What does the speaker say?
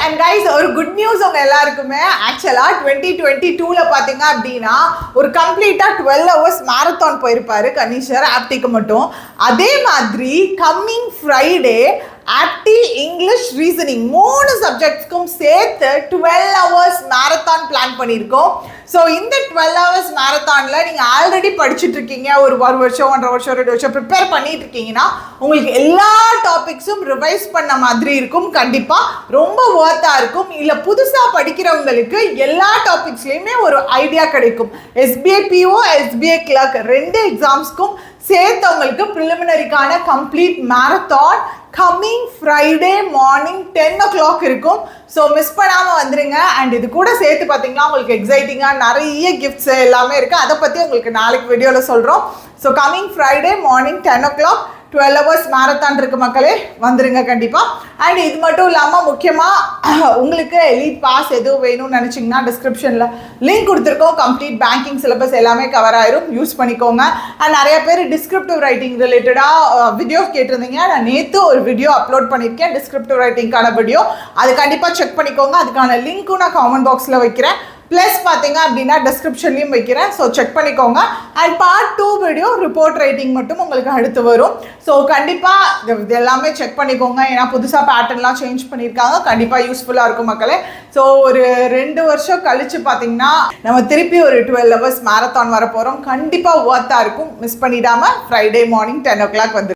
And guys ஒரு good news உங்க எல்லாருக்குமே. ஆக்சுவலா 2022ல பாத்தீங்க அப்படின்னா ஒரு கம்ப்ளீட்டா 12 hours மேரத்தான் போயிருப்பாரு கனிஷர் ஆப்டிக்கு மட்டும். அதே மாதிரி கம்மிங் ஃப்ரைடே ஆப்டி இங்கிலீஷ் ரீசனிங் 3 சப்ஜெக்ட்ஸ்க்கும் சேர்த்து 12 hours மேரத்தான் பிளான் பண்ணியிருக்கோம். ஸோ இந்த 12 hours மேரத்தானில் நீங்கள் ஆல்ரெடி படிச்சுட்டு இருக்கீங்க, ஒரு வருஷம் 1.5 வருஷம் 2 வருஷம் ப்ரிப்பேர் பண்ணிட்டு இருக்கீங்கன்னா உங்களுக்கு எல்லா டாபிக்ஸும் ரிவைஸ் பண்ண மாதிரி இருக்கும். கண்டிப்பாக ரொம்ப ஒர்த்தாக இருக்கும். இல்லை புதுசாக படிக்கிறவங்களுக்கு எல்லா டாபிக்ஸ்லேயுமே ஒரு ஐடியா கிடைக்கும். SBI PO SBI கிளர்க் 2 எக்ஸாம்ஸ்க்கும் சேர்த்து அவங்களுக்கு ப்ரிலிமினரிக்கான complete marathon coming Friday morning 10 o'clock இருக்கும். ஸோ மிஸ் பண்ணாமல் வந்துடுங்க. அண்ட் இது கூட சேர்த்து பார்த்தீங்கன்னா உங்களுக்கு எக்ஸைட்டிங்காக நிறைய கிஃப்ட்ஸ் எல்லாமே இருக்குது. அதை பற்றி உங்களுக்கு நாளைக்கு வீடியோவில் சொல்கிறோம். So coming Friday morning 10 o'clock 12 hours marathon இருக்கு மக்களே, வந்துருங்க கண்டிப்பாக. அண்ட் இது மட்டும் இல்லாமல் முக்கியமாக உங்களுக்கு எலிட் பாஸ் எதுவும் வேணும்னு நினச்சிங்கன்னா டிஸ்கிரிப்ஷனில் லிங்க் கொடுத்துருக்கோம். கம்ப்ளீட் பேங்கிங் சிலபஸ் எல்லாமே கவர் ஆயிரும், யூஸ் பண்ணிக்கோங்க. அண்ட் நிறைய பேர் டிஸ்கிரிப்டிவ் ரைட்டிங் ரிலேட்டடாக வீடியோ கேட்டிருந்தீங்க. நான் நேற்று ஒரு வீடியோ அப்லோட் பண்ணியிருக்கேன், டிஸ்கிரிப்டிவ் ரைட்டிங்கான வீடியோ. அது கண்டிப்பாக செக் பண்ணிக்கோங்க. அதுக்கான லிங்க்கும் நான் காமெண்ட் பாக்ஸில் வைக்கிறேன். ப்ளஸ் பார்த்தீங்க அப்படின்னா டிஸ்கிரிப்ஷன்லையும் வைக்கிறேன். ஸோ செக் பண்ணிக்கோங்க. And part 2 video report writing மட்டும் உங்களுக்கு அடுத்து வரும். ஸோ கண்டிப்பாக இது எல்லாமே செக் பண்ணிக்கோங்க. ஏன்னா புதுசாக பேட்டர்ன்லாம் சேஞ்ச் பண்ணியிருக்காங்க. கண்டிப்பாக யூஸ்ஃபுல்லாக இருக்கும் மக்களே. ஸோ ஒரு 2 வருஷம் கழித்து பார்த்தீங்கன்னா நம்ம திருப்பி ஒரு 12 hours மேரத்தான் வர போகிறோம். கண்டிப்பாக ஒர்த்தாக இருக்கும். மிஸ் பண்ணிடாமல் ஃப்ரைடே மார்னிங் 10 o'clock வந்து